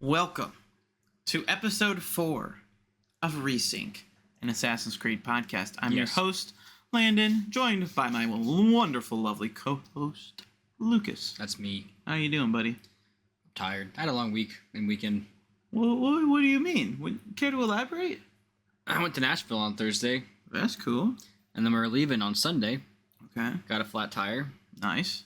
Welcome to episode 4 of ReSync, an Assassin's Creed podcast. I'm your host, Landon, joined by my wonderful, lovely co-host, Lukas. That's me. How you doing, buddy? I'm tired. I had a long week and weekend. What do you mean? Care to elaborate? I went to Nashville on Thursday. That's cool. And then we were leaving on Sunday. Okay. Got a flat tire. Nice.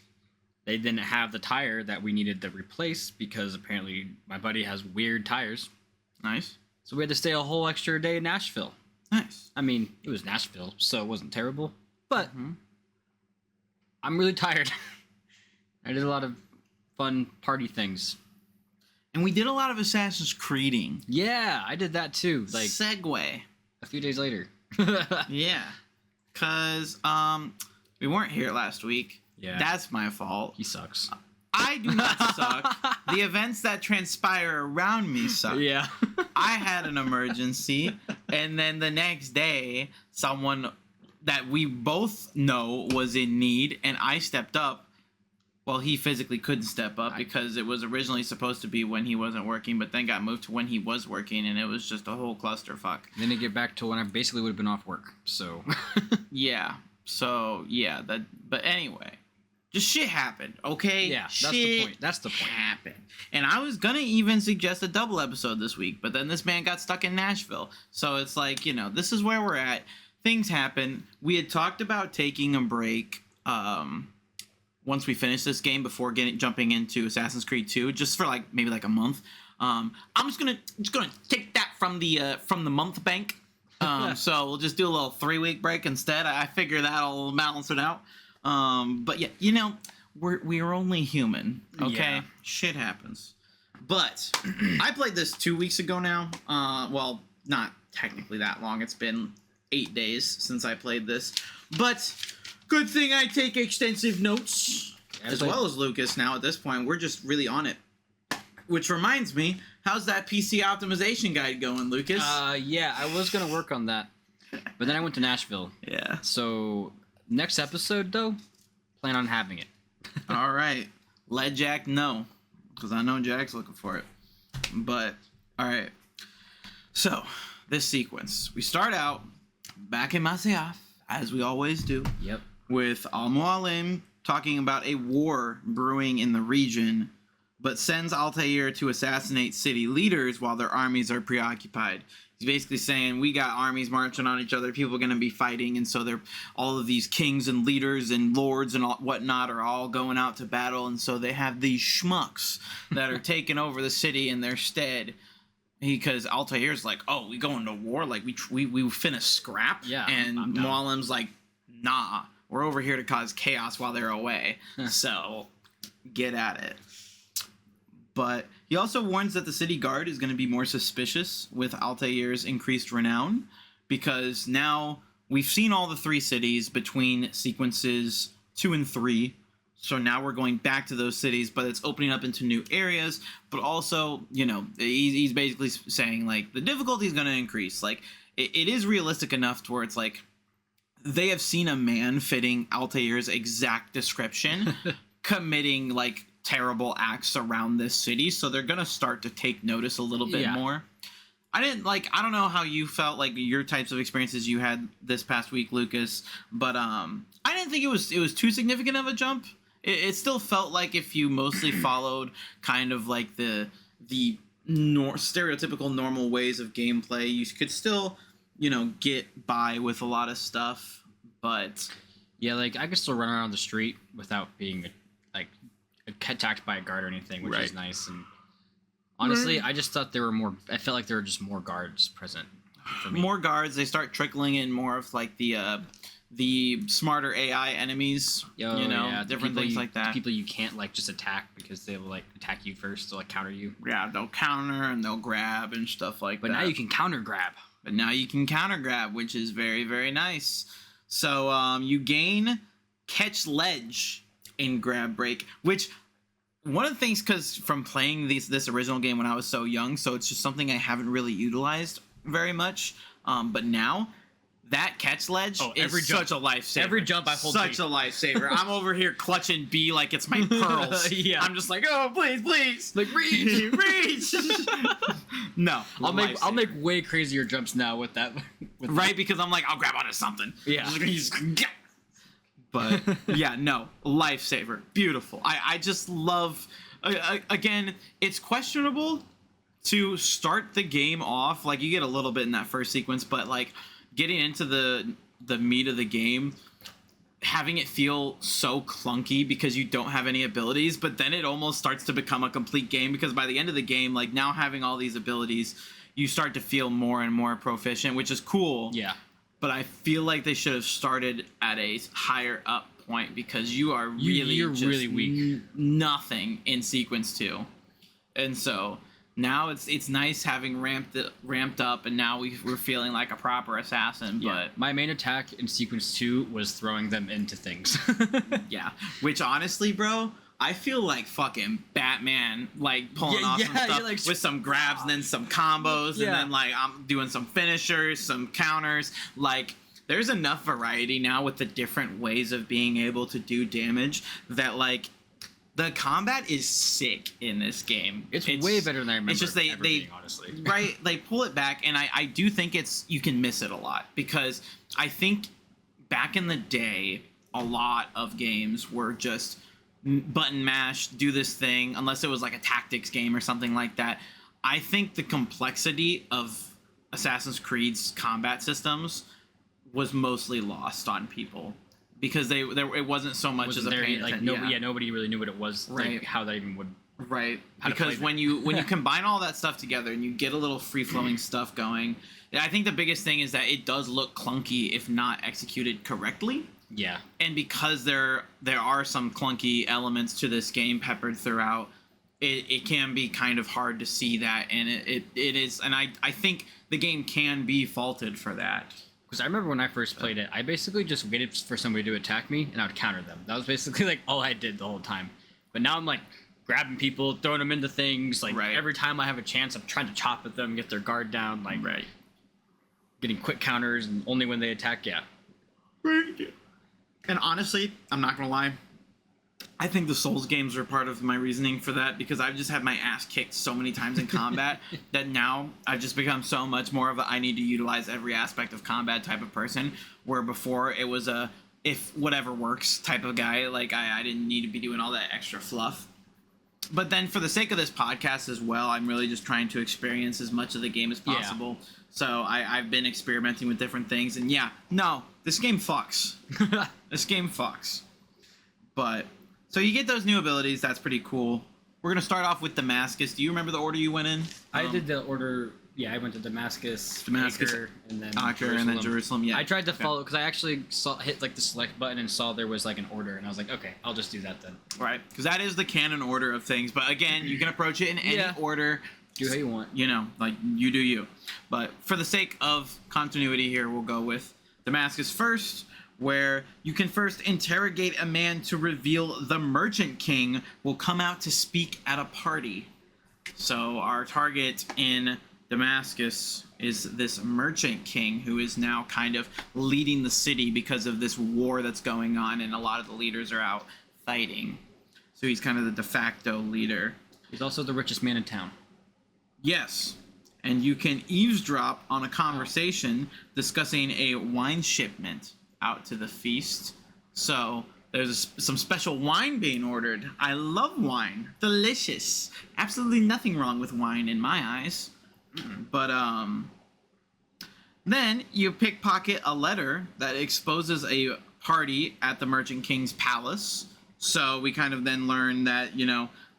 They didn't have the tire that we needed to replace because apparently my buddy has weird tires. Nice. So we had to stay a whole extra day in Nashville. Nice. I mean, it was Nashville, so it wasn't terrible. But I'm really tired. I did a lot of fun party things. And we did a lot of Assassin's Creeding. Yeah, I did that too. Like Segue. a few days later. Yeah. Because we weren't here last week. Yeah. That's my fault. He sucks. I do not suck. The events that transpire around me suck. Yeah. I had an emergency, and then the next day, someone that we both know was in need, and I stepped up. Well, he physically couldn't step up because it was originally supposed to be when he wasn't working, but then got moved to when he was working, and it was just a whole clusterfuck. Then it get back to when I basically would have been off work. So Yeah. So yeah. But anyway. Just shit happened, okay? Yeah, that's the point. That's the point. Happened. And I was gonna even suggest a double episode this week, but then this man got stuck in Nashville. So it's like, this is where we're at. Things happen. We had talked about taking a break once we finish this game before jumping into Assassin's Creed 2, just for maybe a month. I'm just gonna take that from the month bank. So we'll just do a little 3-week break instead. I figure that'll balance it out. But yeah, we're only human, okay? Yeah. Shit happens. But I played this 2 weeks ago now. Well, not technically that long. It's been 8 days since I played this. But good thing I take extensive notes, as well as Lukas now at this point. We're just really on it. Which reminds me, how's that PC optimization guide going, Lukas? Yeah, I was going to work on that. But then I went to Nashville. Yeah. So next episode, though, plan on having it. All right. Let Jack know, because I know Jack's looking for it. But, all right. So, this sequence. We start out back in Masyaf, as we always do. Yep. With Al-Mualim talking about a war brewing in the region, but sends Altair to assassinate city leaders while their armies are preoccupied. He's basically saying, we got armies marching on each other, people are going to be fighting, and so all of these kings and leaders and lords and whatnot are all going out to battle, and so they have these schmucks that are taking over the city in their stead. Because Altair's like, oh, we going to war? Like, we finna scrap? Yeah. And Mualim's like, nah, we're over here to cause chaos while they're away. So, get at it. But he also warns that the city guard is going to be more suspicious with Altair's increased renown, because now we've seen all the 3 cities between sequences 2 and 3. So now we're going back to those cities, but it's opening up into new areas. But also, he's basically saying, the difficulty is going to increase. It is realistic enough to where it's they have seen a man fitting Altair's exact description committing, terrible acts around this city, so they're gonna start to take notice a little bit more. I don't know how you felt, your types of experiences you had this past week, Lukas, but I didn't think it was too significant of a jump. It still felt like if you mostly followed kind of the stereotypical normal ways of gameplay, you could still get by with a lot of stuff. But yeah, I could still run around the street without being attacked by a guard or anything, which is nice. And honestly, I just thought I felt like there were just more guards present for me. More guards. They start trickling in more of the smarter AI enemies, different things like that. People you can't just attack because they will attack you first. They'll counter you. Yeah, they'll counter and they'll grab and stuff like that. But now you can counter grab. Which is very, very nice. So you gain catch ledge in grab break, which one of the things, because from playing this original game when I was so young, so it's just something I haven't really utilized very much, but now that catch ledge is every jump. such a lifesaver. Every jump I hold such B. a lifesaver. I'm over here clutching B like it's my pearls. Yeah. I'm just like, oh, please. Like, reach. Reach. No. I'll make lifesaver. way crazier jumps now with that. Right, because I'm like, I'll grab onto something. Yeah. But yeah, no, lifesaver, beautiful. I just love. Again, it's questionable to start the game off. Like, you get a little bit in that first sequence, but like getting into the meat of the game, having it feel so clunky because you don't have any abilities, but then it almost starts to become a complete game because by the end of the game, like now having all these abilities, you start to feel more and more proficient, which is cool. Yeah. But I feel like they should have started at a higher up point because you're really weak. Nothing in sequence 2, and so now it's nice having ramped up, and now we're feeling like a proper assassin. Yeah. But my main attack in sequence 2 was throwing them into things. yeah, which honestly, bro, I feel like fucking Batman, like pulling off some stuff like, with some grabs and then some combos, and then like I'm doing some finishers, some counters. Like, there's enough variety now with the different ways of being able to do damage that like the combat is sick in this game. It's way better than I remember. It's just they being, honestly. Right, they pull it back, and I do think you can miss it a lot because I think back in the day a lot of games were just button mash, do this thing, unless it was like a tactics game or something like that. I think the complexity of Assassin's Creed's combat systems was mostly lost on people because it wasn't so much as a pain. Like nobody really knew what it was, right? Like, how that even would. Right, because when you combine all that stuff together and you get a little free flowing stuff going, I think the biggest thing is that it does look clunky if not executed correctly. Yeah. And because there are some clunky elements to this game peppered throughout, it can be kind of hard to see that, and it is, and I think the game can be faulted for that. Because I remember when I first played it, I basically just waited for somebody to attack me, and I would counter them. That was basically like all I did the whole time. But now I'm like grabbing people, throwing them into things. Like every time I have a chance, I'm trying to chop at them, get their guard down. Like getting quick counters, and only when they attack. Yeah. And honestly, I'm not gonna lie, I think the Souls games are part of my reasoning for that because I've just had my ass kicked so many times in combat that now I've just become so much more of a I need to utilize every aspect of combat type of person, where before it was a if whatever works type of guy. Like I didn't need to be doing all that extra fluff. But then for the sake of this podcast as well, I'm really just trying to experience as much of the game as possible. Yeah. So I've been experimenting with different things, and this game fucks. This game fucks. But so you get those new abilities. That's pretty cool. We're gonna start off with Damascus. Do you remember the order you went in? I did the order. Yeah, I went to Damascus, Acre, and then Jerusalem. And then Jerusalem. Yeah, I tried to follow because I actually hit like the select button and saw there was like an order, and I was like, okay, I'll just do that then. Right, because that is the canon order of things. But again, you can approach it in any order. Do how you want. You know, like you do you. But for the sake of continuity here, we'll go with Damascus first, where you can first interrogate a man to reveal the Merchant King will come out to speak at a party. So our target in Damascus is this Merchant King who is now kind of leading the city because of this war that's going on, and a lot of the leaders are out fighting. So he's kind of the de facto leader. He's also the richest man in town. Yes. And you can eavesdrop on a conversation discussing a wine shipment out to the feast. So there's some special wine being ordered. I love wine. Delicious. Absolutely nothing wrong with wine in my eyes. But then you pickpocket a letter that exposes a party at the Merchant King's palace. So we kind of then learn that,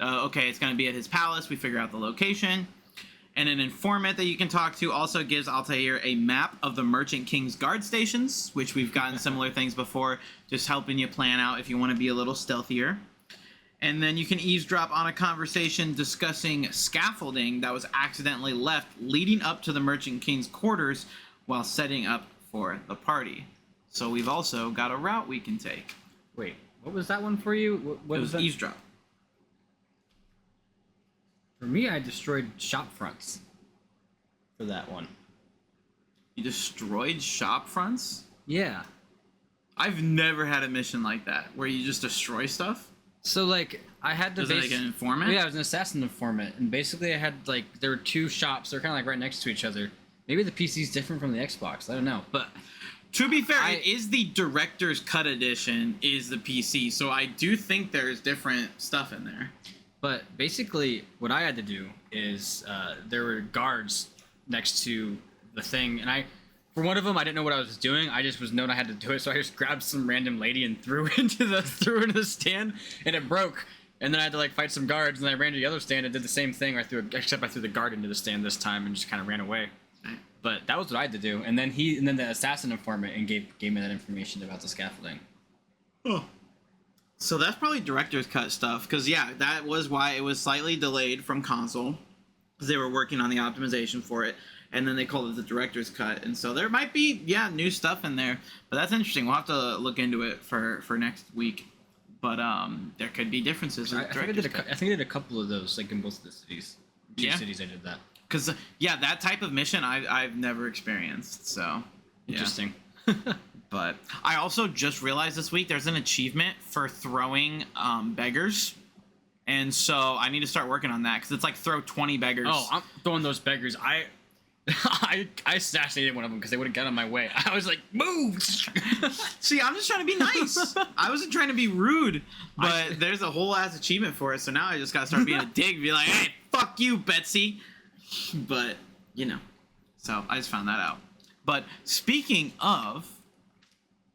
okay, it's going to be at his palace. We figure out the location. And an informant that you can talk to also gives Altair a map of the Merchant King's guard stations, which we've gotten similar things before, just helping you plan out if you want to be a little stealthier. And then you can eavesdrop on a conversation discussing scaffolding that was accidentally left leading up to the Merchant King's quarters while setting up for the party. So we've also got a route we can take. Wait, what was that one for you? What was that? Eavesdrop. For me, I destroyed shop fronts for that one. You destroyed shop fronts? Yeah. I've never had a mission like that where you just destroy stuff. So like I had to. Was it like an informant? Yeah, I was an assassin informant, and basically I had like there were two shops. They're kind of like right next to each other. Maybe the PC's different from the Xbox. I don't know, but to be fair, it is the director's cut edition is the PC, so I do think there's different stuff in there. But basically, what I had to do is there were guards next to the thing, and for one of them, I didn't know what I was doing. I just was known I had to do it, so I just grabbed some random lady and threw it into the stand, and it broke. And then I had to like fight some guards, and then I ran to the other stand and did the same thing. Except I threw the guard into the stand this time and just kind of ran away. But that was what I had to do. And then the assassin informant and gave me that information about the scaffolding. Oh. So that's probably director's cut stuff, because yeah, that was why it was slightly delayed from console, because they were working on the optimization for it, and then they called it the director's cut, and so there might be new stuff in there, but that's interesting. We'll have to look into it for next week, but there could be differences. I think I did a couple of those, like in both of the cities. Two cities I did that. Because that type of mission I've never experienced, so interesting. But I also just realized this week there's an achievement for throwing beggars. And so I need to start working on that, because it's like throw 20 beggars. Oh, I'm throwing those beggars. I assassinated one of them because they would have got in my way. I was like, move! See, I'm just trying to be nice. I wasn't trying to be rude, but there's a whole ass achievement for it. So now I just got to start being a dick and be like, hey, fuck you, Betsy. But, so I just found that out. But speaking of,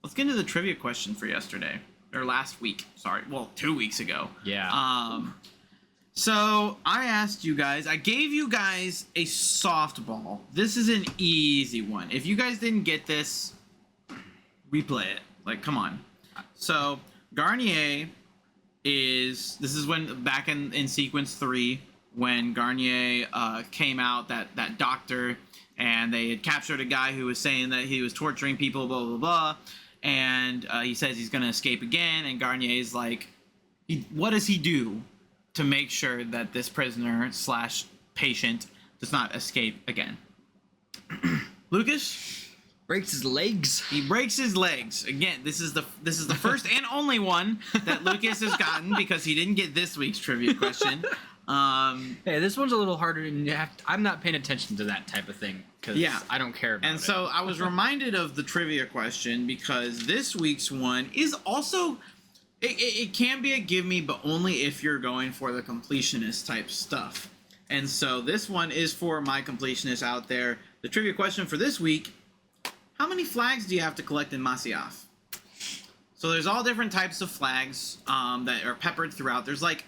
let's get into the trivia question for yesterday. Or last week. Sorry. Well, 2 weeks ago. Yeah. So I asked you guys, I gave you guys a softball. This is an easy one. If you guys didn't get this, replay it. Like, come on. So Garnier this is when back in sequence 3, when Garnier came out, that doctor, and they had captured a guy who was saying that he was torturing people, blah, blah, blah. And he says he's going to escape again, and Garnier's like, what does he do to make sure that this prisoner / patient does not escape again? Lucas? Breaks his legs. He breaks his legs. Again, this is the first and only one that Lucas has gotten, because he didn't get this week's trivia question. Hey, this one's a little harder, and I'm not paying attention to that type of thing, because I don't care about it. And so I was reminded of the trivia question, because this week's one is also, it can be a give me, but only if you're going for the completionist type stuff. And so this one is for my completionists out there. The trivia question for this week: how many flags do you have to collect in Masyaf? So there's all different types of flags that are peppered throughout. There's like,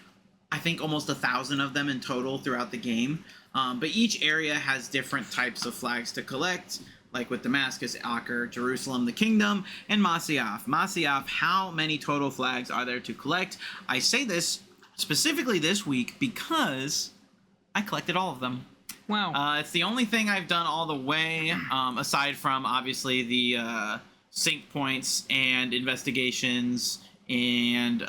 I think almost 1,000 of them in total throughout the game. But each area has different types of flags to collect, like with Damascus, Acre, Jerusalem, the Kingdom, and Masyaf. Masyaf, how many total flags are there to collect? I say this specifically this week because I collected all of them. Wow. It's the only thing I've done all the way, aside from, obviously, the sync points and investigations and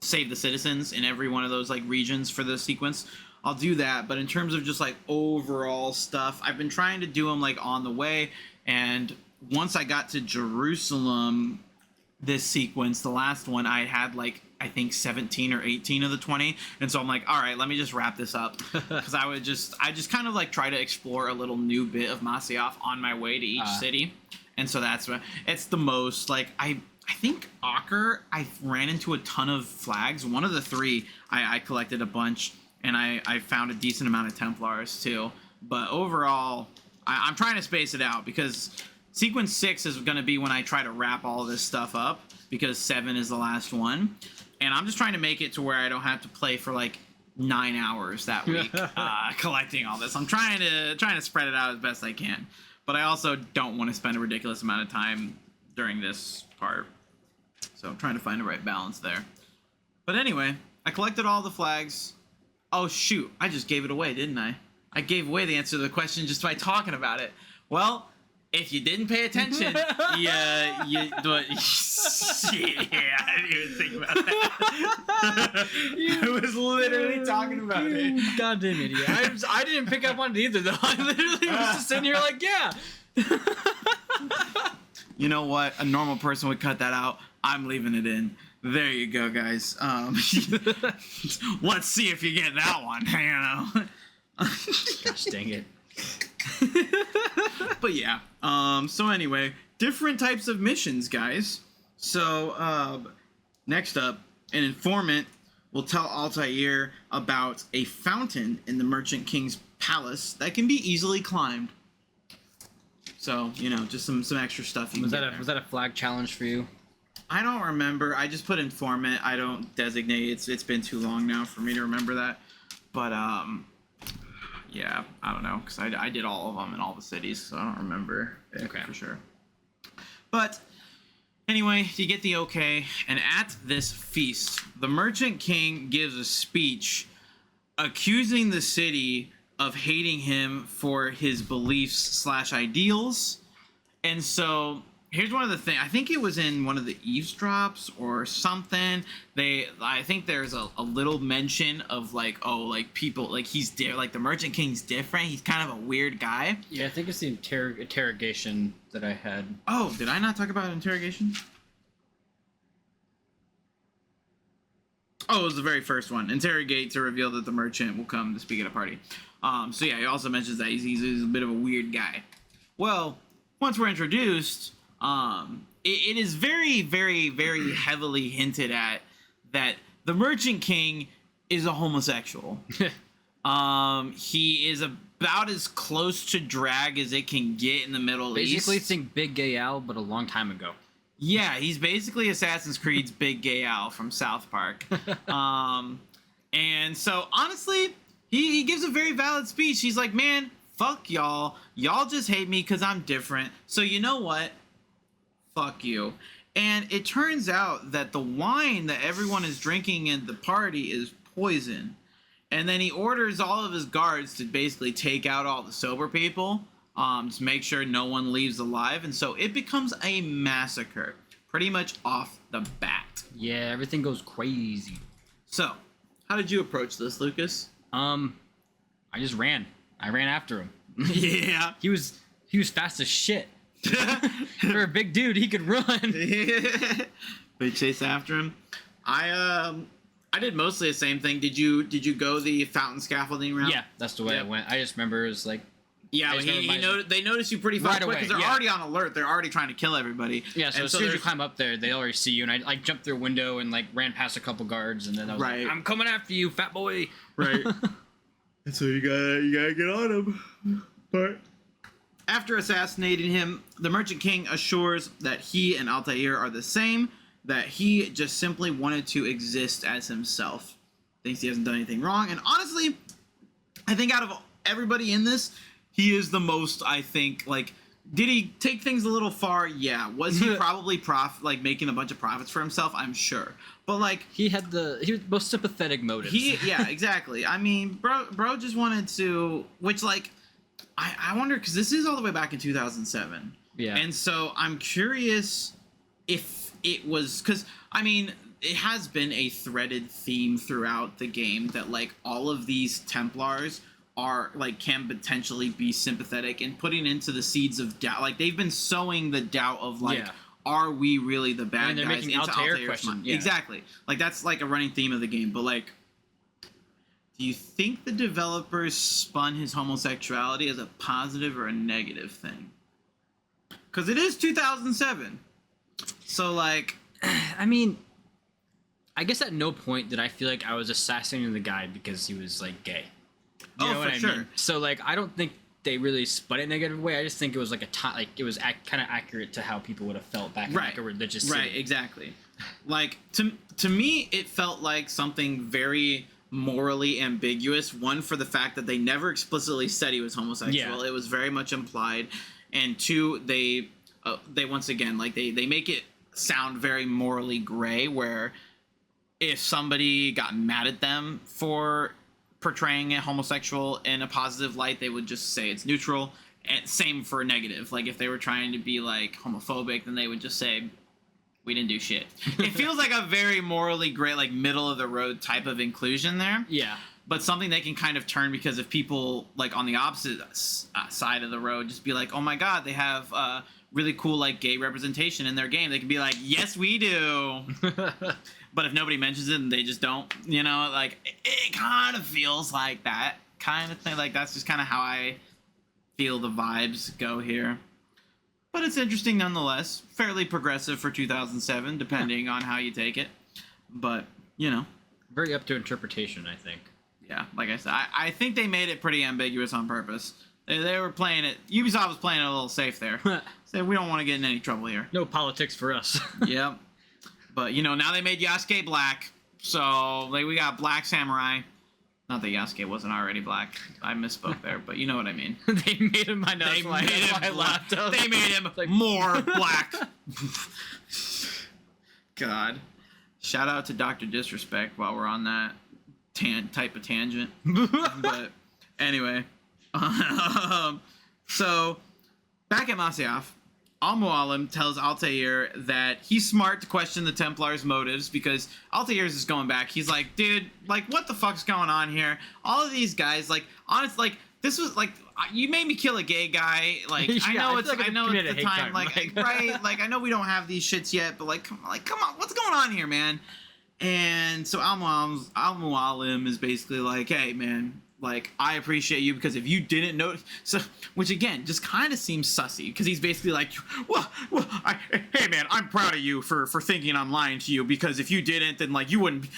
save the citizens in every one of those like regions for the sequence. I'll do that, but in terms of just like overall stuff, I've been trying to do them like on the way, and once I got to Jerusalem this sequence, the last one, I had like, I think 17 or 18 of the 20, and so I'm like, all right, let me just wrap this up, because I just kind of like try to explore a little new bit of Masyaf on my way to each city, and so that's what it's the most like I think Acre, I ran into a ton of flags. One of the 3, I collected a bunch, and I found a decent amount of Templars too. But overall, I'm trying to space it out, because sequence 6 is going to be when I try to wrap all of this stuff up, because 7 is the last one. And I'm just trying to make it to where I don't have to play for like 9 hours that week collecting all this. I'm trying to spread it out as best I can. But I also don't want to spend a ridiculous amount of time during this part. So I'm trying to find the right balance there. But anyway, I collected all the flags. Oh shoot, I just gave it away, didn't I? I gave away the answer to the question just by talking about it. Well, if you didn't pay attention, you Yeah, I didn't even think about that. I was literally talking about it. Goddamn idiot. I didn't pick up on it either, though. I literally was just sitting here like, yeah. You know what? A normal person would cut that out. I'm leaving it in. There you go, guys. Let's see if you get that one. You know. Gosh dang it. But yeah. So anyway, different types of missions, guys. So next up, an informant will tell Altair about a fountain in the Merchant King's palace that can be easily climbed. So, you know, just some extra stuff. Was that a flag challenge for you? I don't remember. I just put informant. I don't designate. It's been too long now for me to remember that. But yeah, I don't know, because I did all of them in all the cities, so I don't remember it for sure. But anyway, you get the okay, and at this feast, the Merchant King gives a speech accusing the city of hating him for his beliefs / ideals. And so here's one of the things. I think it was in one of the eavesdrops or something. I think there's a little mention of like, oh, like people, like like the Merchant King's different. He's kind of a weird guy. Yeah, I think it's the interrogation that I had. Oh, did I not talk about interrogation? Oh, it was the very first one. Interrogate to reveal that the merchant will come to speak at a party. So yeah, he also mentions that he's a bit of a weird guy. Well, once we're introduced, it is very, very, very heavily hinted at that the Merchant King is a homosexual. He is about as close to drag as it can get in the Middle East. Basically, think Big Gay Al, but a long time ago. Yeah, he's basically Assassin's Creed's Big Gay Al from South Park. And so, honestly, he gives a very valid speech. He's like, man, fuck y'all. Y'all just hate me because I'm different. So you know what? Fuck you. And it turns out that the wine that everyone is drinking at the party is poison. And then he orders all of his guards to basically take out all the sober people. To make sure no one leaves alive, and so it becomes a massacre, pretty much off the bat. Yeah, everything goes crazy. So, how did you approach this, Lucas? I just ran. I ran after him. Yeah. He was fast as shit. For a big dude, he could run. We chase after him. I did mostly the same thing. Did you go the fountain scaffolding route? Yeah, that's the way I went. I just remember it was like. Yeah, they notice you pretty fast because they're already on alert. They're already trying to kill everybody. Yeah, so as soon as you climb up there, they already see you. And I like jumped through a window and like ran past a couple guards, and then I was like, "I'm coming after you, fat boy!" Right. And so you gotta get on him. But after assassinating him, the Merchant King assures that he and Altair are the same. That he just simply wanted to exist as himself. Thinks he hasn't done anything wrong, and honestly, I think out of everybody in this, he is the most, I think, like, did he take things a little far? Yeah. Was he probably making a bunch of profits for himself? I'm sure. But, like... He was the most sympathetic motives. Yeah, exactly. I mean, bro just wanted to... Which, like, I wonder, because this is all the way back in 2007. Yeah. And so I'm curious if it was... Because, I mean... It has been a threaded theme throughout the game that, like, all of these Templars are like can potentially be sympathetic and putting into the seeds of doubt. Like they've been sowing the doubt of like, are we really the bad guys? Making into Altair's question. Yeah. Exactly. Like that's like a running theme of the game. But like, do you think the developers spun his homosexuality as a positive or a negative thing? Because it is 2007. So like, I mean, I guess at no point did I feel like I was assassinating the guy because he was like gay. You know what I mean? So like, I don't think they really spun it in a negative way. I just think it was like it was kind of accurate to how people would have felt back in like a religious city. Right, exactly. Like to me, it felt like something very morally ambiguous. One, for the fact that they never explicitly said he was homosexual. Yeah. It was very much implied. And two, they once again like they make it sound very morally gray. Where if somebody got mad at them for portraying a homosexual in a positive light, they would just say it's neutral. And same for negative. Like if they were trying to be like homophobic, then they would just say we didn't do shit. It feels like a very morally great, like middle of the road type of inclusion there. Yeah. But something they can kind of turn because if people like on the opposite side of the road just be like, oh my god, they have really cool like gay representation in their game, they can be like, yes we do. But if nobody mentions it and they just don't, you know, like it kind of feels like that kind of thing. Like that's just kind of how I feel the vibes go here. But it's interesting nonetheless. Fairly progressive for 2007, depending on how you take it. But, you know. Very up to interpretation, I think. Yeah, like I said, I think they made it pretty ambiguous on purpose. They were playing it. Ubisoft was playing it a little safe there. Said we don't want to get in any trouble here. No politics for us. Yep. But you know, now they made Yasuke black, so like we got Black Samurai. Not that Yasuke wasn't already black. I misspoke there, but you know what I mean. They made him. I know. They made him black. They made him like, more black. God. Shout out to Dr. Disrespect while we're on that type of tangent. But anyway, so back at Masyaf, Al-Mualim tells Altair that he's smart to question the Templars' motives because Altair's is going back. He's like, dude, like, what the fuck's going on here? All of these guys, like, honestly, like, this was like, you made me kill a gay guy. Like, Yeah, I know it's committed the a hate time, crime, like, right? Like, I know we don't have these shits yet, but come on, what's going on here, man? And so Al-Mualim is basically like, hey, man, like, I appreciate you because if you didn't know, so which again just kind of seems sussy because he's basically like, hey man, I'm proud of you for thinking I'm lying to you because if you didn't, then like you wouldn't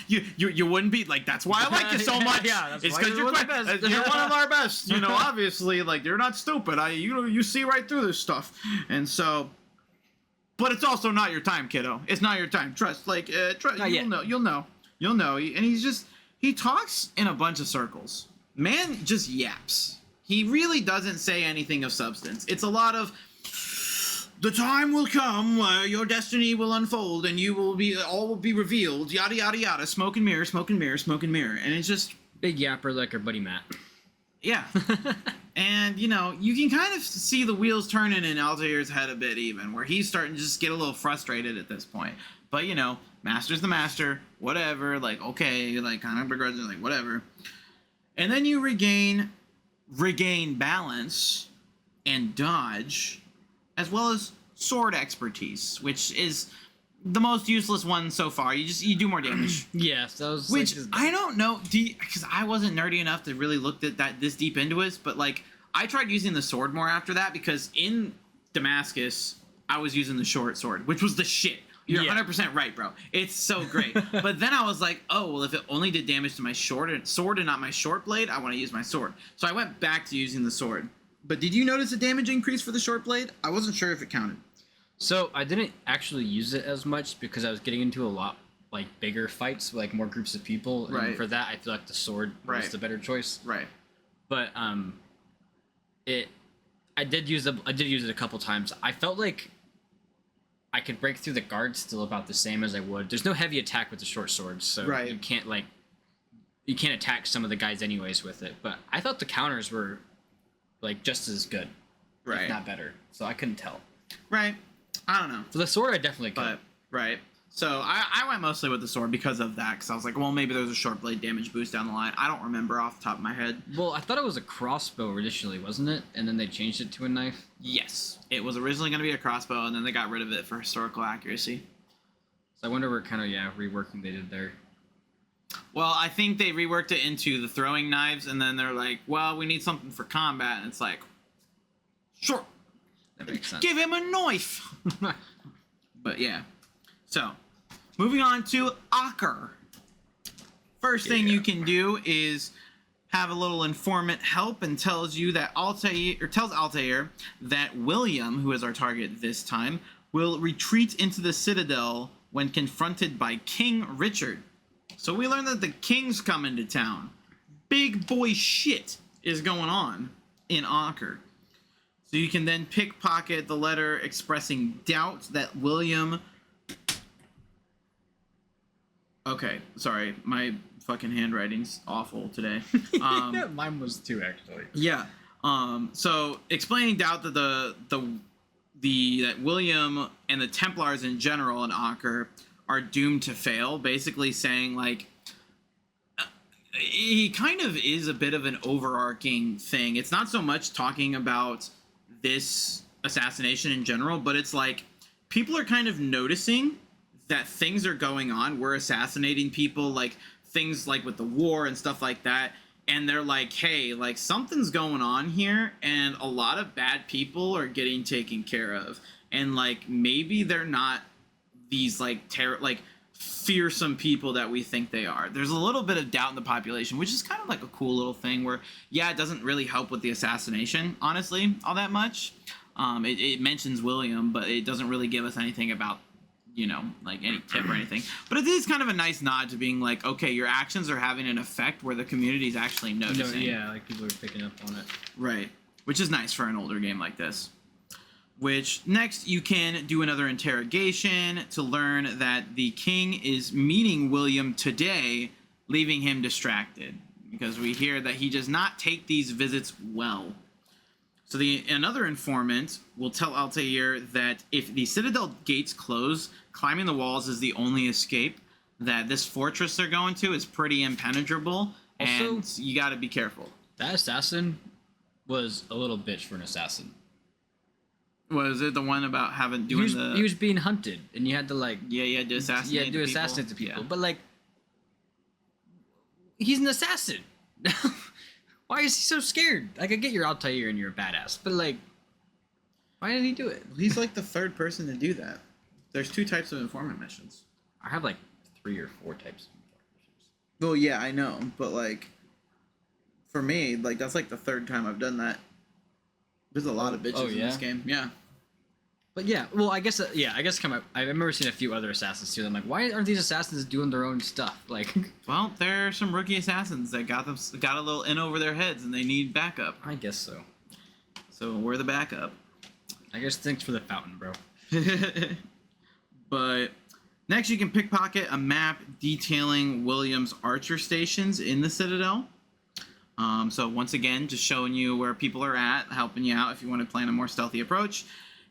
be like, that's why I like you so much. Yeah, that's it's why because you're one of the best. you're one of our best. You know, obviously, like you're not stupid. You see right through this stuff, and so. But it's also not your time, kiddo. It's not your time. Trust, like, trust. You'll know. And he talks in a bunch of circles. Man just yaps. He really doesn't say anything of substance. It's a lot of, the time will come where your destiny will unfold and all will be revealed, yada, yada, yada, smoke and mirror, smoke and mirror, smoke and mirror. And it's just... Big yapper like our buddy Matt. Yeah. And, you know, you can kind of see the wheels turning in Altair's head a bit even, where he's starting to just get a little frustrated at this point. But, you know, master's the master, whatever, like, okay, like, kind of begrudging, like, whatever. And then you regain balance and dodge, as well as sword expertise, which is the most useless one so far. You do more damage. Yes, that was which I don't know, because I wasn't nerdy enough to really look at that this deep into it. But like, I tried using the sword more after that because in Damascus I was using the short sword, which was the shit. You're 100% right, bro. It's so great. But then I was like, oh, well, if it only did damage to my sword and not my short blade, I want to use my sword. So I went back to using the sword. But did you notice a damage increase for the short blade? I wasn't sure if it counted. So I didn't actually use it as much because I was getting into a lot like bigger fights, like more groups of people. Right. And for that, I feel like the sword was the better choice. Right. But I did use it a couple times. I felt like I could break through the guards still about the same as I would. There's no heavy attack with the short swords, so you can't attack some of the guys anyways with it. But I thought the counters were like just as good, if not better. So I couldn't tell. Right. I don't know. For the sword, I definitely could. Right. So I went mostly with the sword because of that, because I was like, well, maybe there's a short blade damage boost down the line. I don't remember off the top of my head. Well, I thought it was a crossbow initially, wasn't it? And then they changed it to a knife? Yes. It was originally going to be a crossbow, and then they got rid of it for historical accuracy. So I wonder what kind of, reworking they did there. Well, I think they reworked it into the throwing knives, and then they're like, well, we need something for combat, and it's like, sure. That makes sense. Give him a knife. But yeah. So, moving on to Aker. First thing you can do is have a little informant help and tells Altair that William, who is our target this time, will retreat into the citadel when confronted by King Richard. So we learn that the king's coming to town. Big boy shit is going on in Aker. So you can then pickpocket the letter expressing doubt that William... Okay, sorry, my fucking handwriting's awful today. Mine was too, actually. Yeah. So explaining doubt that the that William and the Templars in general in Acre are doomed to fail, basically saying like he kind of is a bit of an overarching thing. It's not so much talking about this assassination in general, but it's like people are kind of noticing that things are going on. We're assassinating people, like things like with the war and stuff like that. And they're like, hey, like something's going on here, and a lot of bad people are getting taken care of. And like maybe they're not these like fearsome people that we think they are. There's a little bit of doubt in the population, which is kind of like a cool little thing where, yeah, it doesn't really help with the assassination, honestly, all that much. It mentions William, but it doesn't really give us anything about, you know, like any tip or anything. But it is kind of a nice nod to being like, okay, your actions are having an effect where the community is actually noticing. Yeah, like people are picking up on it. Right. Which is nice for an older game like this. Which, next, you can do another interrogation to learn that the king is meeting William today, leaving him distracted. Because we hear that he does not take these visits well. So another informant will tell Altair that if the Citadel gates close, climbing the walls is the only escape, that this fortress they're going to is pretty impenetrable, and also, you got to be careful. That assassin was a little bitch for an assassin. Was it the one about he was being hunted, and you had to like... Yeah, you had to assassinate the people. Yeah. But like, he's an assassin. Why is he so scared? Like, I get you're Altair and you're a badass, but like, why did he do it? He's like the third person to do that. There's 2 types of informant missions. I have like 3 or 4 types of informant missions. Well, yeah, I know, but like, for me, like that's like the 3rd time I've done that. There's a lot of bitches in this game. Yeah. But yeah, well, I guess I've remember seeing a few other assassins too. I'm like, why aren't these assassins doing their own stuff? Like, well, there are some rookie assassins that got a little in over their heads and they need backup. I guess so. So we're the backup. I guess thanks for the fountain, bro. But next, you can pickpocket a map detailing William's archer stations in the Citadel. So once again, just showing you where people are at, helping you out if you want to plan a more stealthy approach.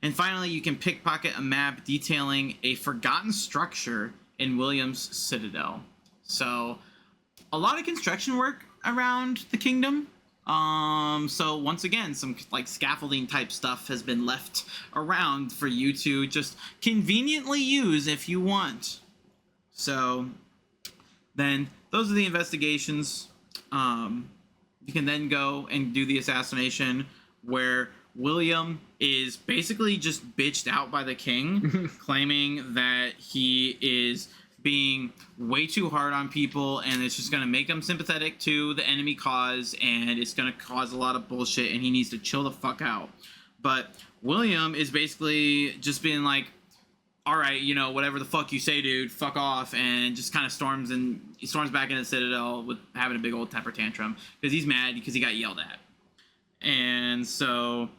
And finally, you can pickpocket a map detailing a forgotten structure in William's Citadel. So a lot of construction work around the kingdom. So once again, some like scaffolding type stuff has been left around for you to just conveniently use if you want. So then those are the investigations. You can then go and do the assassination where William is basically just bitched out by the king, claiming that he is being way too hard on people and it's just going to make him sympathetic to the enemy cause and it's going to cause a lot of bullshit and he needs to chill the fuck out. But William is basically just being like, all right, you know, whatever the fuck you say, dude, fuck off, and just kind of storms back into the Citadel with having a big old temper tantrum because he's mad because he got yelled at. And so,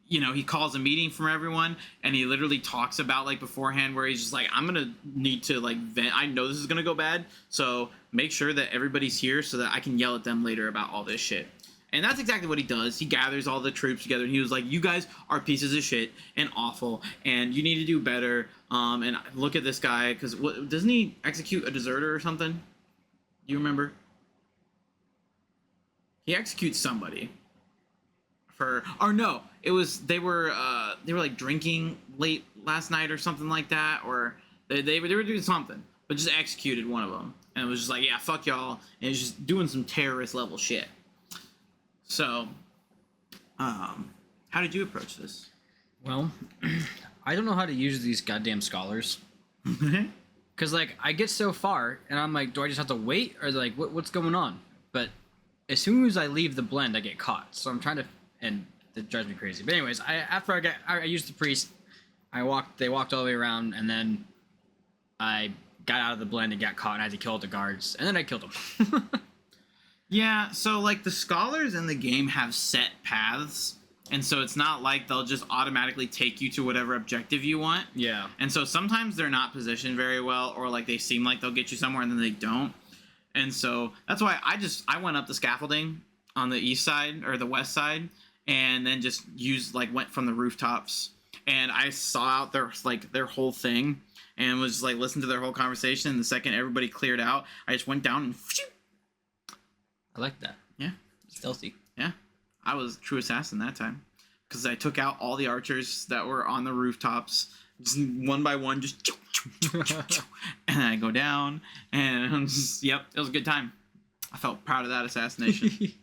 you know, he calls a meeting from everyone and he literally talks about like beforehand where he's just like, I'm gonna need to like vent. I know this is gonna go bad, so make sure that everybody's here so that I can yell at them later about all this shit. And that's exactly what he does. He gathers all the troops together and he was like, you guys are pieces of shit and awful and you need to do better. And look at this guy, because doesn't he execute a deserter or something? Do you remember? He executes somebody. It was they were like drinking late last night or something like that, or they were doing something, but just executed one of them. And it was just like, yeah, fuck y'all. And it was just doing some terrorist level shit. So, how did you approach this? Well, I don't know how to use these goddamn scholars. Because, like, I get so far, and I'm like, do I just have to wait? Or, like, what's going on? But as soon as I leave the blend, I get caught. So I'm trying to... And it drives me crazy. But anyways, after I used the priest, they walked all the way around, and then I got out of the blend and got caught, and I had to kill the guards. And then I killed them. Yeah, so, like, the scholars in the game have set paths, and so it's not like they'll just automatically take you to whatever objective you want. Yeah. And so sometimes they're not positioned very well, or, like, they seem like they'll get you somewhere and then they don't. And so that's why I went up the scaffolding on the east side, or the west side, and then just went from the rooftops. and I saw out their whole thing and was like listened to their whole conversation. And the second everybody cleared out, I just went down and I like that. Yeah, stealthy. Yeah, I was true assassin that time because I took out all the archers that were on the rooftops, just one by one, just and I go down, and yep, it was a good time. I felt proud of that assassination.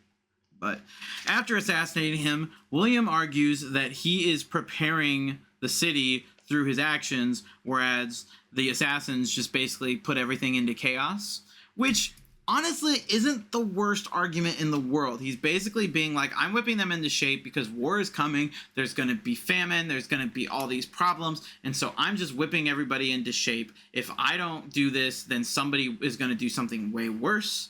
But after assassinating him, William argues that he is preparing the city through his actions, whereas the assassins just basically put everything into chaos, which honestly isn't the worst argument in the world. He's basically being like, I'm whipping them into shape because war is coming. There's going to be famine. There's going to be all these problems. And so I'm just whipping everybody into shape. If I don't do this, then somebody is going to do something way worse.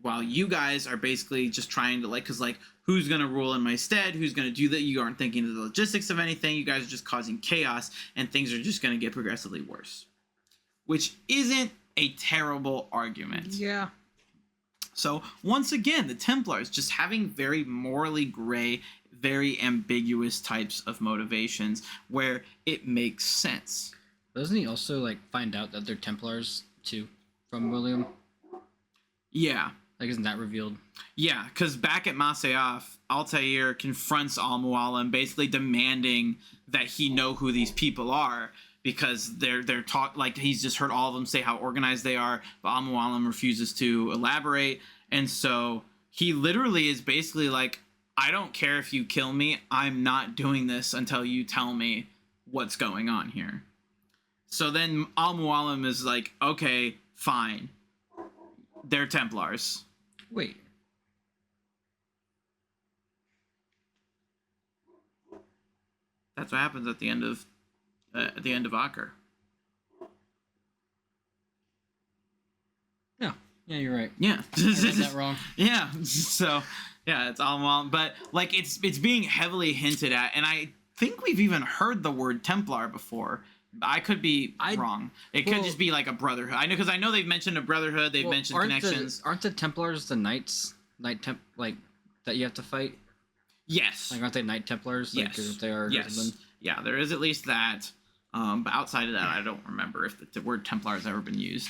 While you guys are basically just trying to because who's going to rule in my stead? Who's going to do that? You aren't thinking of the logistics of anything. You guys are just causing chaos, and things are just going to get progressively worse. Which isn't a terrible argument. Yeah. So once again, the Templars just having very morally gray, very ambiguous types of motivations where it makes sense. Doesn't he also find out that they're Templars too from William? Yeah. Isn't that revealed? Yeah, because back at Masyaf, Altair confronts Al-Mualim, basically demanding that he know who these people are, because they're he's just heard all of them say how organized they are, but Al-Mualim refuses to elaborate, and so he literally is basically like, I don't care if you kill me, I'm not doing this until you tell me what's going on here. So then Al-Mualim is like, okay, fine. They're Templars. Wait. That's what happens at the end of Aker. Yeah. Yeah, you're right. Yeah. I read that wrong. Yeah. So yeah, it's all but it's being heavily hinted at, and I think we've even heard the word Templar before. I could be wrong. It could just be like a brotherhood. I know because I know they've mentioned a brotherhood. They've mentioned connections. Aren't the Templars the knights? That you have to fight? Yes. Aren't they Knight Templars? Yes. They are. Yes. Yeah, there is at least that. But outside of that, I don't remember if the word Templar has ever been used.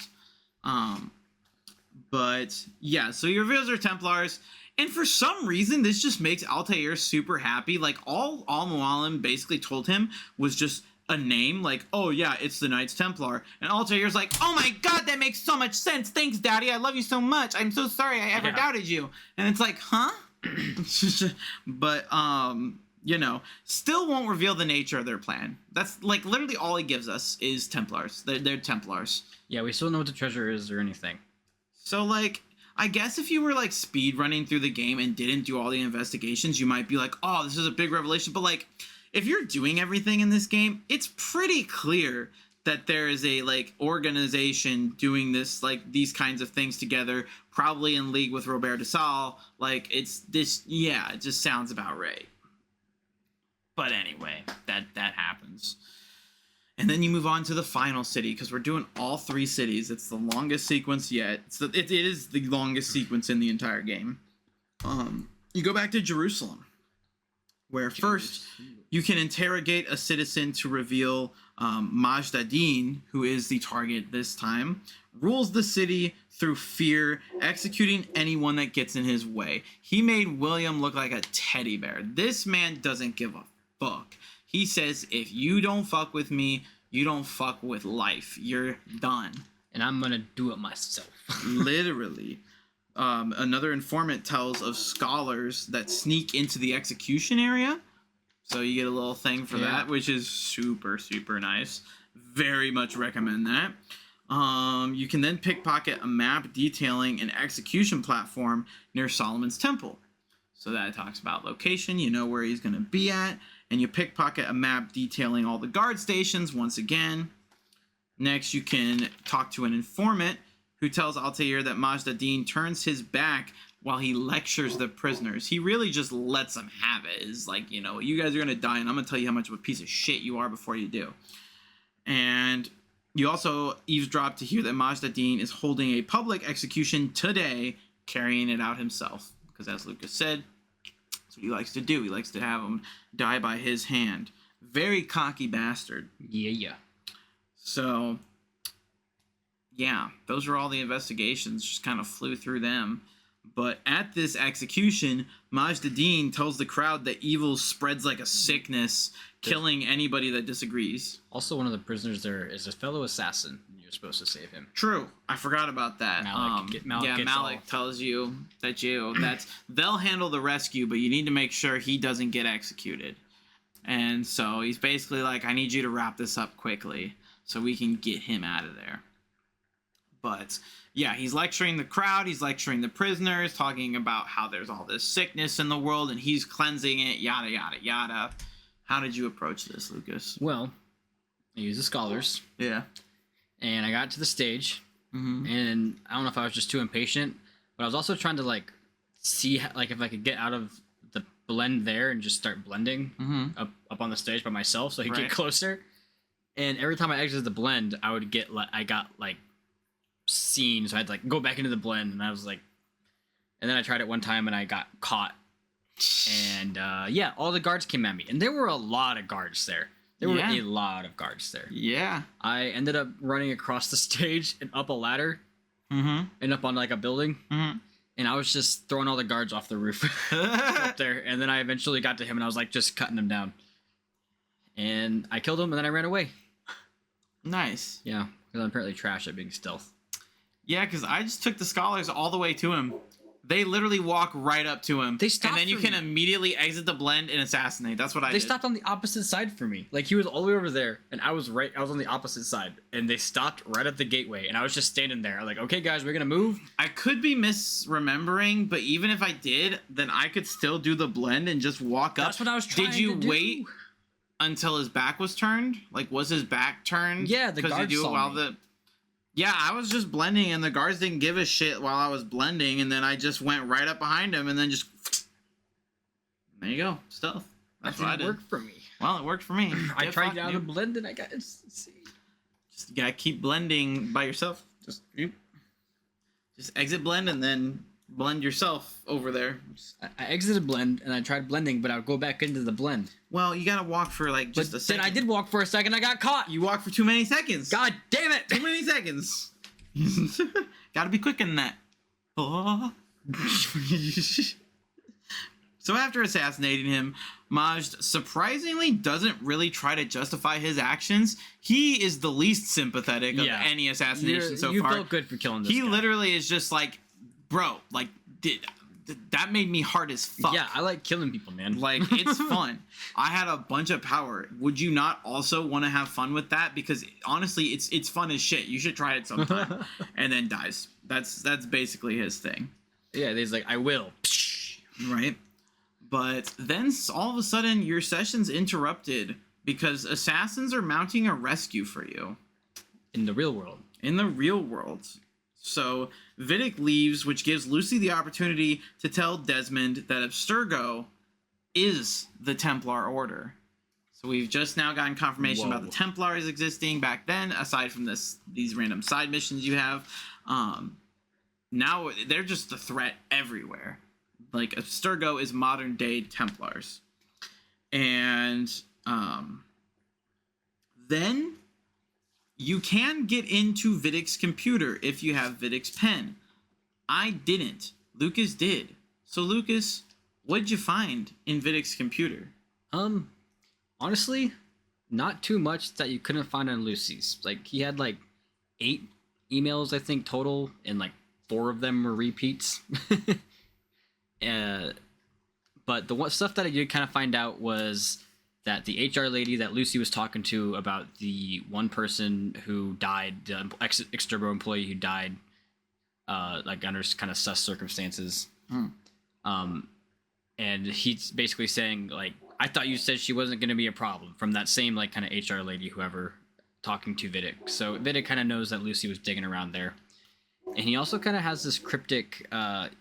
But yeah, so he reveals they're Templars. And for some reason, this just makes Altair super happy. All Al-Mualim basically told him was just a name, oh yeah, it's the Knights Templar, and Altair's like, oh my god, that makes so much sense, thanks daddy, I love you so much, I'm so sorry I ever doubted you. And it's like, huh? But still won't reveal the nature of their plan. That's literally all he gives us is Templars. They're Templars. Yeah, we still know what the treasure is or anything. So I guess if you were speed running through the game and didn't do all the investigations, you might be like, oh, this is a big revelation. But if you're doing everything in this game, it's pretty clear that there is a organization doing this, these kinds of things together, probably in league with Robert de Salle. It's this, yeah, it just sounds about right. But anyway, that happens. And then you move on to the final city, because we're doing all three cities. It's the longest sequence yet. It is the longest sequence in the entire game. You go back to Jerusalem, where first you can interrogate a citizen to reveal Majd ad-Din, who is the target this time, rules the city through fear, executing anyone that gets in his way. He made William look like a teddy bear. This man doesn't give a fuck. He says, if you don't fuck with me, you don't fuck with life. You're done. And I'm gonna do it myself. Literally. Another informant tells of scholars that sneak into the execution area. So you get a little thing for that, which is super, super nice. Very much recommend that. You can then pickpocket a map detailing an execution platform near Solomon's Temple. So that talks about location, you know where he's going to be at. And you pickpocket a map detailing all the guard stations once again. Next, you can talk to an informant who tells Altair that Majd ad-Din turns his back while he lectures the prisoners. He really just lets them have it. It's you guys are going to die, and I'm going to tell you how much of a piece of shit you are before you do. And you also eavesdrop to hear that Majd ad-Din is holding a public execution today, carrying it out himself. Because as Lukas said, that's what he likes to do. He likes to have them die by his hand. Very cocky bastard. Yeah. So, yeah, those are all the investigations. Just kind of flew through them. But at this execution, Majd-Addin tells the crowd that evil spreads like a sickness, killing anybody that disagrees. Also, one of the prisoners there is a fellow assassin. You're supposed to save him. True. I forgot about that. Malik tells you that they'll handle the rescue, but you need to make sure he doesn't get executed. And so he's basically like, I need you to wrap this up quickly so we can get him out of there. But yeah, he's lecturing the crowd, he's lecturing the prisoners, talking about how there's all this sickness in the world and he's cleansing it, yada, yada, yada. How did you approach this, Lucas? Well, I used the scholars. Yeah. And I got to the stage, and I don't know if I was just too impatient, but I was also trying to, like, see, like, if I could get out of the blend there and just start blending up on the stage by myself so I could get closer. And every time I exited the blend, I would get, like, I got, like, seen, so I had to, like, go back into the blend, and I was like, and then I tried it one time, and I got caught. And, yeah, all the guards came at me, and there were a lot of guards there. There were a lot of guards there. Yeah. I ended up running across the stage and up a ladder and up on, like, a building. And I was just throwing all the guards off the roof up there. And then I eventually got to him, and I was, like, just cutting him down. And I killed him, and then I ran away. Nice. Yeah, because I'm apparently trash at being stealth. Yeah, because I just took the scholars all the way to him. They literally walk right up to him. They stopped, and then you can immediately exit the blend and assassinate. That's what I did. They stopped on the opposite side for me. Like, he was all the way over there, and I was on the opposite side. And they stopped right at the gateway, and I was just standing there. I'm like, okay, guys, we're gonna move. I could be misremembering, but even if I did, then I could still do the blend and just walk up. That's what I was trying to do. Did you wait until his back was turned? Like, was his back turned? Yeah, the guards saw me. Yeah, I was just blending, and the guards didn't give a shit while I was blending, and then I just went right up behind him, and then just... There you go. Stealth. That's what I did. It worked for me. Well, it worked for me. I tried out to blend, and I got... Just you gotta keep blending by yourself. Just exit blend, and then blend yourself over there. I exited blend, and I tried blending, but I would go back into the blend. Well, you gotta walk for, like, just a second. Then I did walk for a second, I got caught. You walked for too many seconds. God damn it! Too many seconds. Gotta be quick in that. Oh. So after assassinating him, Majd surprisingly doesn't really try to justify his actions. He is the least sympathetic of any assassination so far. You felt good for killing this guy. He literally is just like, bro, like, that made me hard as fuck. Yeah, I like killing people, man. Like, it's fun. I had a bunch of power. Would you not also want to have fun with that? Because honestly, it's fun as shit. You should try it sometime. And then dies. That's basically his thing. Yeah, he's like, I will. Right? But then all of a sudden, your session's interrupted because assassins are mounting a rescue for you. In the real world. In the real world. So Vidic leaves, which gives Lucy the opportunity to tell Desmond that Abstergo is the Templar Order. So we've just now gotten confirmation about the Templars existing back then, aside from these random side missions you have. Now they're just a threat everywhere. Like, Abstergo is modern day Templars. And then you can get into Vidic's computer if you have Vidic's pen. I didn't. Lucas did. So, Lucas, what did you find in Vidic's computer? Honestly, not too much that you couldn't find on Lucy's. Like, he had, like, 8 emails, I think, total, and, like, 4 of them were repeats. But the stuff that I did kind of find out was that the HR lady that Lucy was talking to about the one person who died, the ex-Turbo employee who died, like under kind of sus circumstances. And he's basically saying, like, I thought you said she wasn't going to be a problem, from that same, like, kind of HR lady, whoever, talking to Vidic. So Vidic kind of knows that Lucy was digging around there. And he also kind of has this cryptic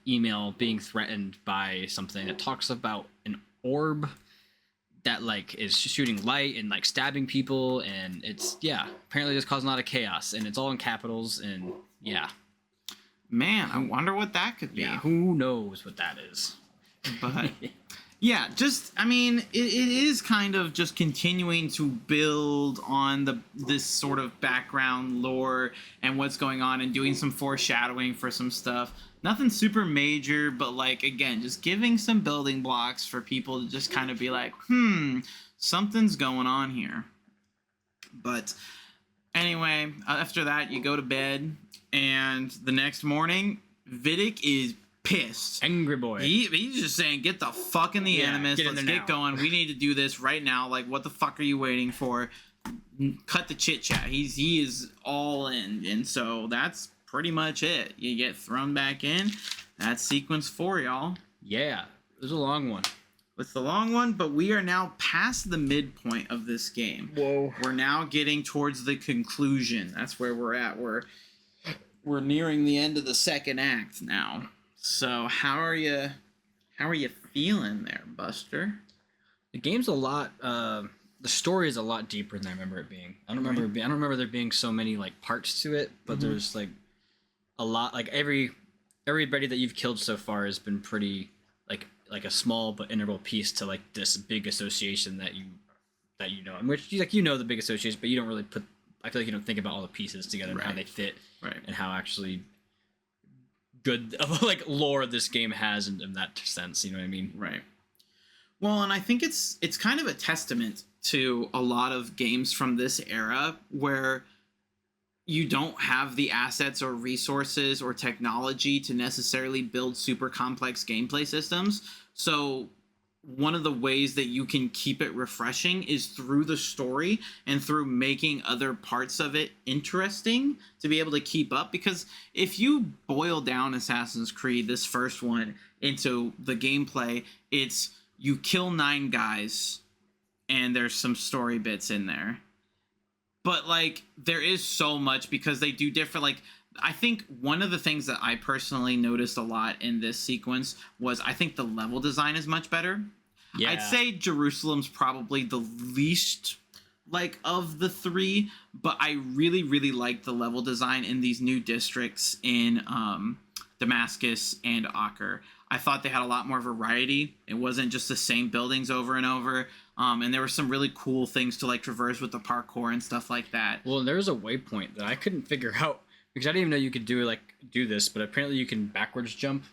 email being threatened by something that talks about an orb that, like, is shooting light and, like, stabbing people, and it's, yeah, apparently just causing a lot of chaos, and it's all in capitals, and, yeah. Man, I wonder what that could be. Yeah, who knows what that is. But, Yeah, just I mean, it is kind of just continuing to build on this sort of background lore and what's going on, and doing some foreshadowing for some stuff. Nothing super major, but like again, just giving some building blocks for people to just kind of be like, something's going on here. But anyway, after that, you go to bed, and the next morning, Vidic is pissed. Angry boy. He's just saying, get the fuck in the Animus. Let's get going. We need to do this right now. Like, what the fuck are you waiting for? Cut the chit chat. He is all in. And so that's pretty much it. You get thrown back in. That's sequence 4, y'all. Yeah. It was a long one. It's the long one, but we are now past the midpoint of this game. Whoa. We're now getting towards the conclusion. That's where we're at. We're nearing the end of the second act now. So how are you feeling there, Buster? The game's a lot. The story is a lot deeper than I remember it being. I don't remember there being so many like parts to it, but there's like a lot. Like everybody that you've killed so far has been pretty like a small but integral piece to like this big association that you know, in which like the big association, but you don't really put. I feel like you don't think about all the pieces together and how they fit, and how actually good of like lore this game has in that sense, you know what I mean? Right. Well, and I think it's kind of a testament to a lot of games from this era where you don't have the assets or resources or technology to necessarily build super complex gameplay systems. So one of the ways that you can keep it refreshing is through the story and through making other parts of it interesting to be able to keep up. Because if you boil down Assassin's Creed, this first one, into the gameplay, it's you kill 9 guys and there's some story bits in there. But like there is so much because they do different, like I think one of the things that I personally noticed a lot in this sequence was I think the level design is much better. Yeah. I'd say Jerusalem's probably the least like of the 3, but I really, really like the level design in these new districts in Damascus and Acre. I thought they had a lot more variety. It wasn't just the same buildings over and over. And there were some really cool things to like traverse with the parkour and stuff like that. Well, there was a waypoint that I couldn't figure out because I didn't even know you could do this, but apparently you can backwards jump.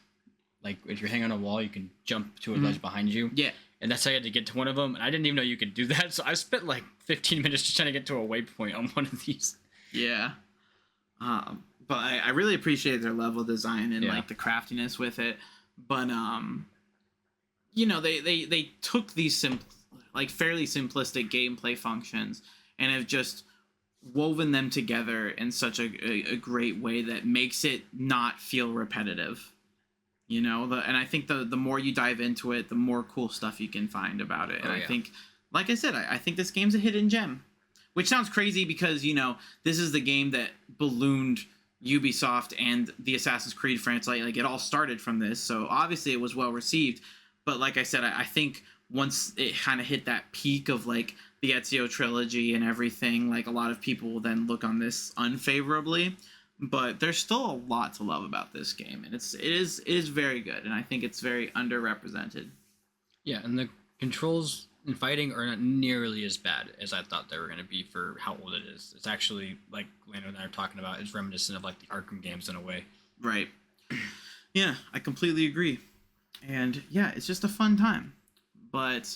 Like if you're hanging on a wall, you can jump to a ledge behind you. Yeah. And that's how you had to get to one of them. And I didn't even know you could do that. So I spent like 15 minutes just trying to get to a waypoint on one of these. Yeah. But I really appreciate their level design and like the craftiness with it. But, you know, they took these fairly simplistic gameplay functions and have just woven them together in such a great way that makes it not feel repetitive. You know, and I think the more you dive into it, the more cool stuff you can find about it. And I think, like I said, I think this game's a hidden gem, which sounds crazy because, you know, this is the game that ballooned Ubisoft and the Assassin's Creed franchise. Like it all started from this. So obviously it was well received. But like I said, I think once it kind of hit that peak of like the Ezio trilogy and everything, like a lot of people will then look on this unfavorably. But there's still a lot to love about this game, and it is very good, and I think it's very underrepresented. Yeah, and the controls in fighting are not nearly as bad as I thought they were going to be for how old it is. It's actually, like Landon and I are talking about, it's reminiscent of like the Arkham games in a way. Right. Yeah, I completely agree. And yeah, it's just a fun time. But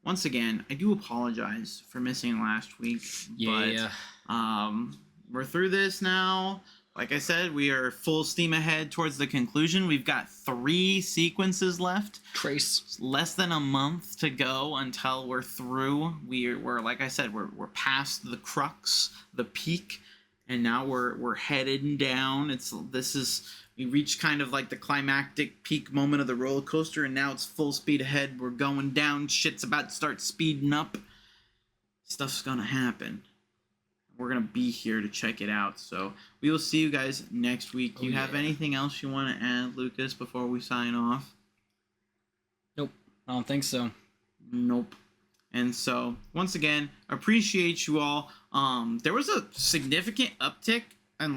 once again, I do apologize for missing last week. Yeah. But we're through this now. Like I said, we are full steam ahead towards the conclusion. We've got 3 sequences left. Trace. Less than a month to go until we're through. We're like I said, we're past the crux, the peak, and now we're headed down. We reached kind of like the climactic peak moment of the roller coaster, and now it's full speed ahead. We're going down. Shit's about to start speeding up. Stuff's gonna happen. We're going to be here to check it out. So we will see you guys next week. Do you have anything else you want to add, Lucas, before we sign off? Nope. I don't think so. Nope. And so, once again, appreciate you all. There was a significant uptick in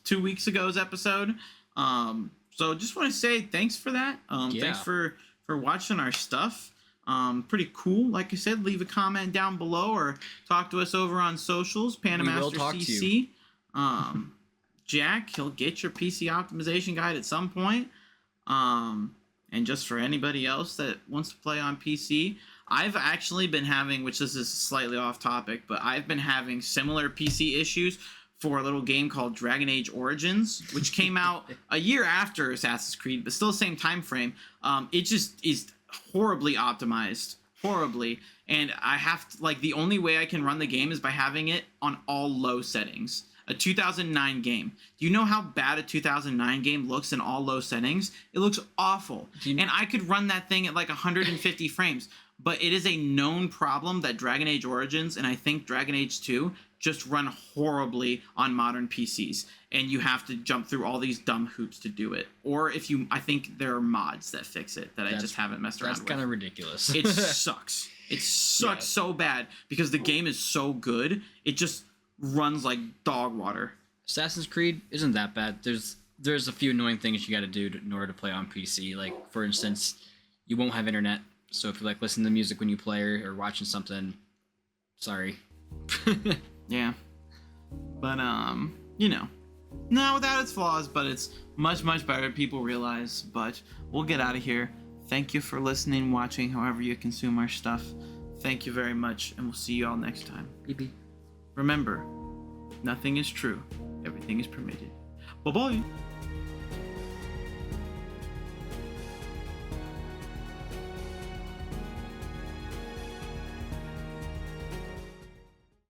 2 weeks ago's episode. So just want to say thanks for that. Thanks for for watching our stuff. Pretty cool. Like I said, leave a comment down below or talk to us over on socials. PandaMaster CC. Jack, he'll get your PC optimization guide at some point. And just for anybody else that wants to play on PC, I've actually been having, which this is slightly off topic, but I've been having similar PC issues for a little game called Dragon Age Origins, which came out a year after Assassin's Creed, but still the same time frame. It just is horribly optimized. Horribly. And I have to, like, the only way I can run the game is by having it on all low settings. A 2009 game. Do you know how bad a 2009 game looks in all low settings? It looks awful. And I could run that thing at like 150 frames. But it is a known problem that Dragon Age Origins and I think Dragon Age 2 just run horribly on modern PCs. And you have to jump through all these dumb hoops to do it. Or if you, I think there are mods that fix it that I just haven't messed around with. That's kind of ridiculous. It sucks. It sucks so bad because the game is so good. It just runs like dog water. Assassin's Creed isn't that bad. There's a few annoying things you got to do in order to play on PC. Like, for instance, you won't have internet. So if you like listening to music when you play or watching something, sorry. Yeah. But you know, not without its flaws, but it's much better than people realize. But we'll get out of here. Thank you for listening, watching, however you consume our stuff. Thank you very much, and we'll see you all next time. Beep. Remember, nothing is true. Everything is permitted. Bye-bye.